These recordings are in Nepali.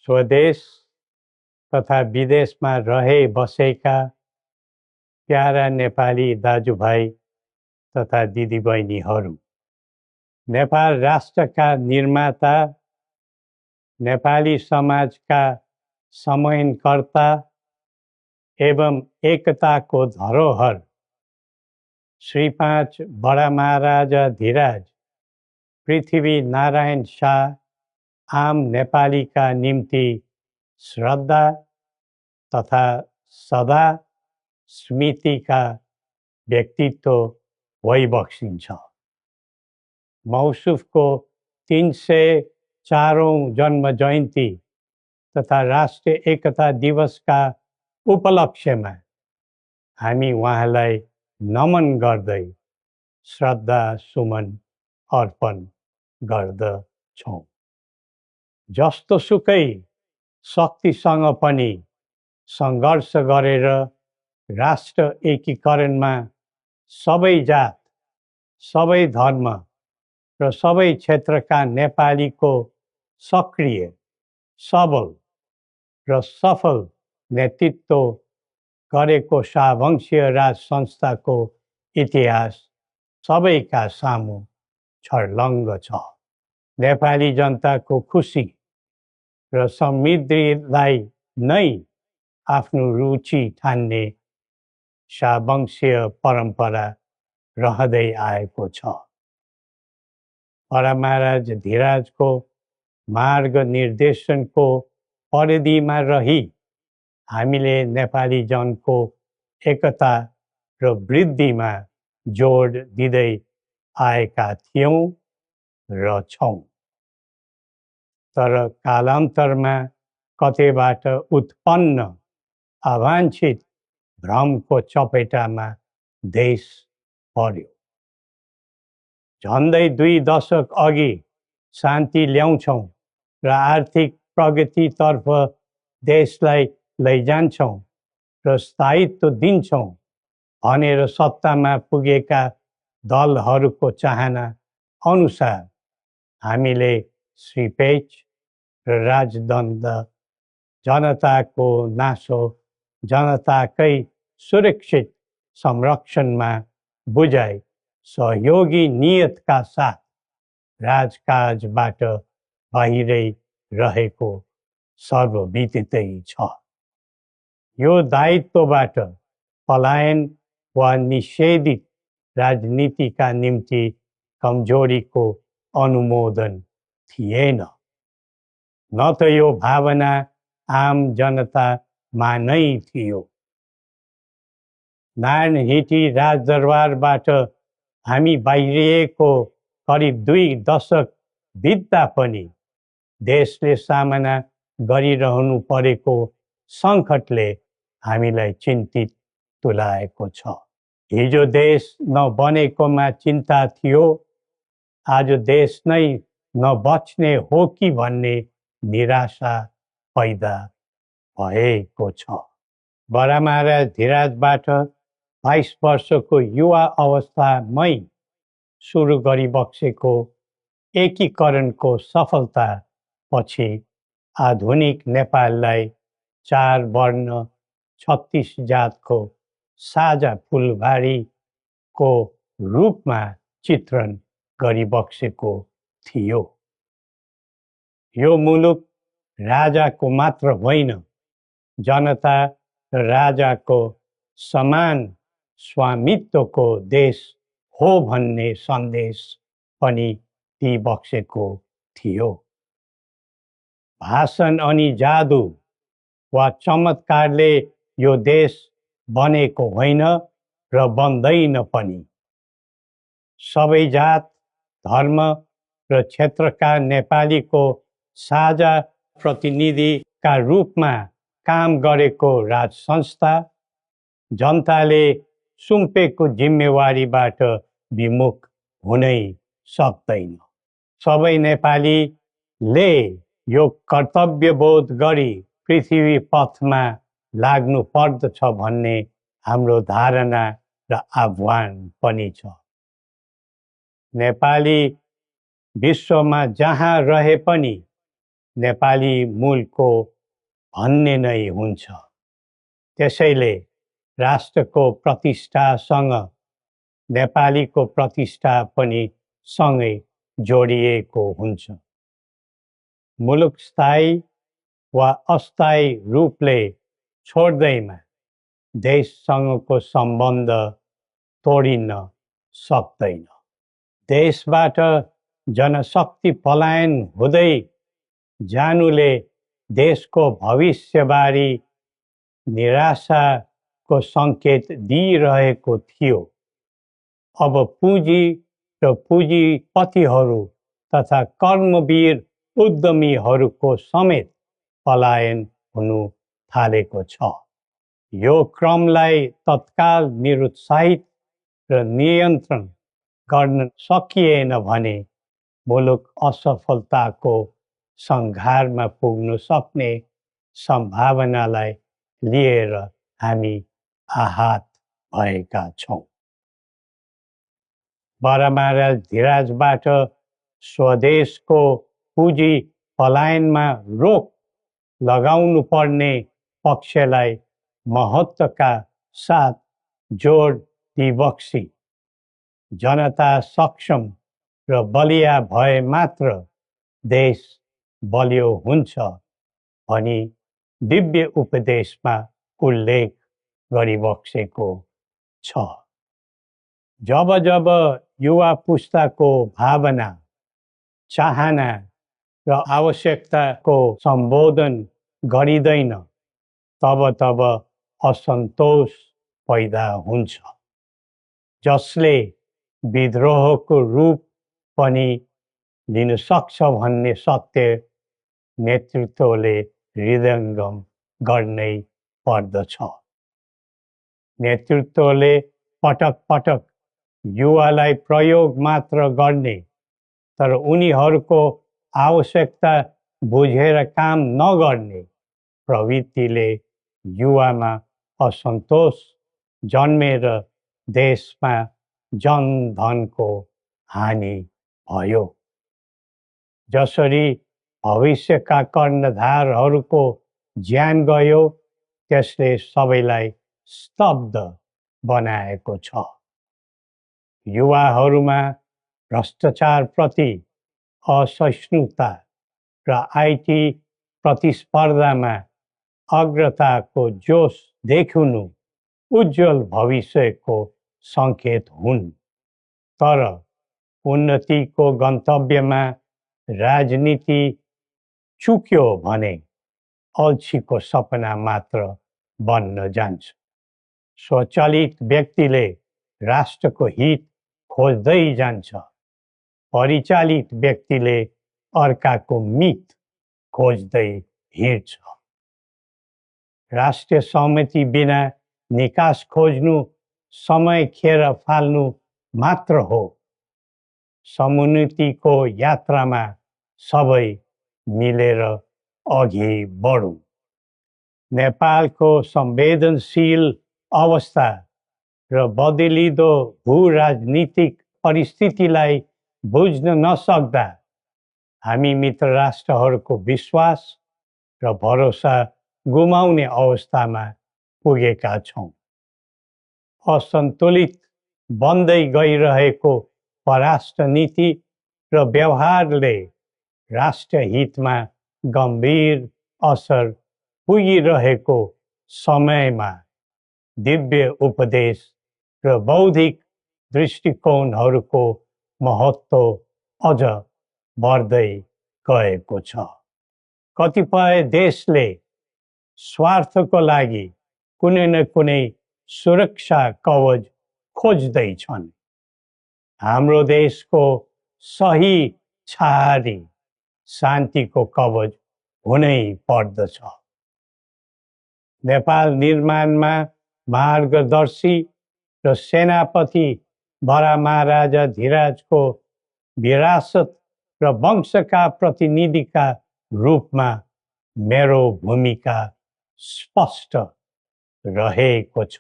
स्वदेश तथा विदेशमा रहे बसेका प्यारा नेपाली दाजुभाइ तथा दिदीबहिनीहरू, नेपाल राष्ट्रका निर्माता, नेपाली समाजका समन्वयकर्ता एवं एकताको धरोहर श्री 5 बडा महाराजा धीराज पृथ्वी नारायण शाह आम नेपालीका निम्ति श्रद्धा तथा सदा स्मृतिका व्यक्तित्व भइबक्सिन्छ। मौसुफको 304औं जन्म जयन्ती तथा राष्ट्रिय एकता दिवसका उपलक्ष्यमा हामी उहाँलाई नमन गर्दै श्रद्धा सुमन अर्पण गर्दछौँ। जस्तोसुकै शक्तिसँग पनि सङ्घर्ष गरेर राष्ट्र एकीकरणमा सबै जात, सबै धर्म र सबै क्षेत्रका नेपालीको सक्रिय, सबल र सफल नेतृत्व गरेको शाहवंशीय राज संस्थाको इतिहास सबैका सामु छर्लङ्ग छ। नेपाली जनताको खुसी र समृद्धिलाई नै आफ्नो रुचि ठान्ने शाहवंशीय परम्परा रहँदै आएको छ। बडा महाराज धीराजको मार्ग निर्देशनको परिधिमा रही हामीले नेपाली जनको एकता र वृद्धिमा जोड दिँदै आएका थियौँ र छौँ। तर कालान्तरमा कतैबाट उत्पन्न अवाञ्छित भ्रमको चपेटामा देश पर्यो। झन्डै 2 दशक अघि शान्ति ल्याउँछौँ र आर्थिक प्रगतितर्फ देशलाई लैजान्छौँ र स्थायित्व दिन्छौँ भनेर सत्तामा पुगेका दलहरूको चाहना अनुसार हामीले श्री 5 र राजदण्ड जनताको नासो जनताकै सुरक्षित संरक्षणमा बुझाइ सहयोगी नियतका साथ राजकाजबाट बाहिरै रहेको सर्वविदितै छ। यो दायित्वबाट पलायन वा निषेधित राजनीतिका निम्ति कमजोरीको अनुमोदन थिएन, न त यो भावना आम जनतामा नै थियो। नारायणहिटी राजदरबारबाट हामी बाहिरिएको करिब 2 दशक बित्दा पनि देशले सामना गरिरहनु परेको सङ्कटले हामीलाई चिन्तित तुल्याएको छ। हिजो देश नबनेकोमा चिन्ता थियो, आज देश नै नबच्ने हो कि भन्ने निराशा पैदा भएको छ। बडा महाराज धीराजबाट 22 वर्षको युवा अवस्थामै सुरु गरिबक्सेको एकीकरणको सफलता पछि आधुनिक नेपाललाई 4 वर्ण 36 जातको साझा फुलबारीको रूपमा चित्रण गरिबक्सेको थियो। यो मुलुक राजाको मात्र होइन, जनता र राजाको समान स्वामित्वको देश हो भन्ने सन्देश पनि दिइबक्सेको थियो। भाषण अनि जादु वा चमत्कारले यो देश बनेको होइन र बन्दैन पनि। सबै जात, धर्म र क्षेत्रका नेपालीको साझा प्रतिनिधिका रूपमा काम गरेको राज संस्था जनताले सुम्पेको जिम्मेवारीबाट विमुख हुनै सक्दैन। सबै नेपालीले यो कर्तव्यबोध गरी पृथ्वी पथमा लाग्नु पर्दछ भन्ने हाम्रो धारणा र आह्वान पनि छ। नेपाली विश्वमा जहाँ रहे पनि नेपाली मूलको भन्ने नै हुन्छ। त्यसैले राष्ट्रको प्रतिष्ठासँग नेपालीको प्रतिष्ठा पनि सँगै जोडिएको हुन्छ। मुलुक स्थायी वा अस्थायी रूपले छोड्दैमा देशसँगको सम्बन्ध तोडिन सक्दैन। देशबाट जनशक्ति पलायन हुँदै जानुले देशको भविष्यबारे निराशाको सङ्केत दिइरहेको थियो। अब पुँजी र पुँजीपतिहरू तथा कर्मवीर उद्यमीहरूको समेत पलायन हुनु थालेको छ। यो क्रमलाई तत्काल निरुत्साहित र नियन्त्रण गर्न सकिएन भने मुलुक असफलताको सङ्घारमा पुग्न सक्ने सम्भावनालाई लिएर हामी आहत भएका छौँ। बरामारा धिराजबाट स्वदेशको पुँजी पलायनमा रोक लगाउनु पर्ने पक्षलाई महत्त्वका साथ जोड दिबक्सी जनता सक्षम र बलिया भए मात्र देश बलियो हुन्छ भनी दिव्य उपदेशमा उल्लेख गरिबक्सेको छ। जब जब युवा पुस्ताको भावना, चाहना र आवश्यकताको सम्बोधन गरिँदैन तब तब असन्तोष पैदा हुन्छ, जसले विद्रोहको रूप पनि लिन सक्छ भन्ने सत्य नेतृत्वले हृदयङ्गम गर्नै पर्दछ। नेतृत्वले पटक पटक युवालाई प्रयोग मात्र गर्ने तर उनीहरूको आवश्यकता बुझेर काम नगर्ने प्रवृत्तिले युवामा असन्तोष जन्मेर देशमा जनधनको हानि भयो। जसरी भविष्यका कर्णधारहरूको ज्यान गयो त्यसले सबैलाई स्तब्ध बनाएको छ। युवाहरूमा भ्रष्टाचारप्रति असहिष्णुता र आइटी प्रतिस्पर्धामा अग्रताको जोश देखिनु उज्जवल भविष्यको सङ्केत हुन्। तर उन्नतिको गन्तव्यमा राजनीति चुक्यो भने अल्छीको सपना मात्र बन्न जान्छ। स्वचालित व्यक्तिले राष्ट्रको हित खोज्दै जान्छ, परिचालित व्यक्तिले अर्काको मित खोज्दै हिँड्छ। राष्ट्रिय सहमति बिना निकास खोज्नु समय खेर फाल्नु मात्र हो। समुन्नतिको यात्रामा सबै मिलेर अघि बढौँ। नेपालको संवेदनशील अवस्था र बदलिँदो भू-राजनीतिक परिस्थितिलाई बुझ्न नसक्दा हामी मित्र राष्ट्रहरूको विश्वास र भरोसा गुमाउने अवस्थामा पुगेका छौँ। असन्तुलित बन्दै गइरहेको परराष्ट्र नीति र व्यवहारले राष्ट्रिय हितमा गम्भीर असर पुगिरहेको समयमा दिव्य उपदेश र बौद्धिक दृष्टिकोणहरूको महत्त्व अझ बढ्दै गएको छ। कतिपय देशले स्वार्थको लागि कुनै न कुनै सुरक्षा कवच खोज्दैछन्। हाम्रो देशको सही छहारी शान्तिको कवच हुनै पर्दछ। नेपाल निर्माणमा मार्गदर्शी र सेनापति बरामाराजा धिराजको विरासत र वंशका प्रतिनिधिका रूपमा मेरो भूमिका स्पष्ट रहेको छ।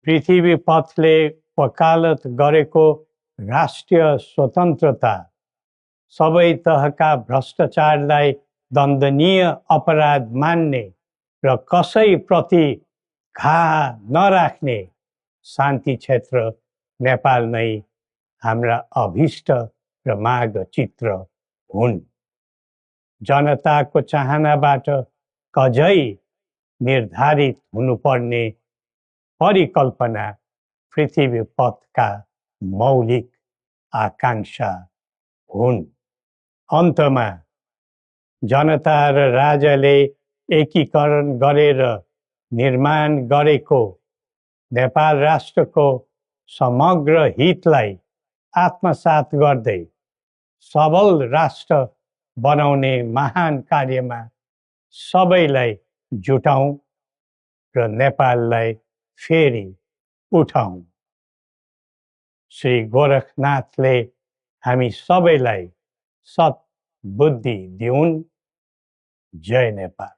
पृथ्वी पथले वकालत गरेको राष्ट्रिय स्वतन्त्रता सबै तहका भ्रष्टाचारलाई दण्डनीय अपराध मान्ने र कसैप्रति घाह नराख्ने शान्ति क्षेत्र नेपाल नै हाम्रा अभिष्ट र माग चित्र हुन्। जनताको चाहनाबाट कझै निर्धारित हुनुपर्ने परिकल्पना पृथ्वी पथका मौलिक आकांक्षा हुन्। अन्तमा जनता र राजाले एकीकरण गरेर निर्माण गरेको नेपाल राष्ट्रको समग्र हितलाई आत्मसात गर्दै सबल राष्ट्र बनाउने महान कार्यमा सबैलाई जुटौँ र नेपाललाई फेरि उठाउँ। श्री गोरखनाथले हामी सबैलाई सत् बुद्धि दिउन्। जय नेपाल।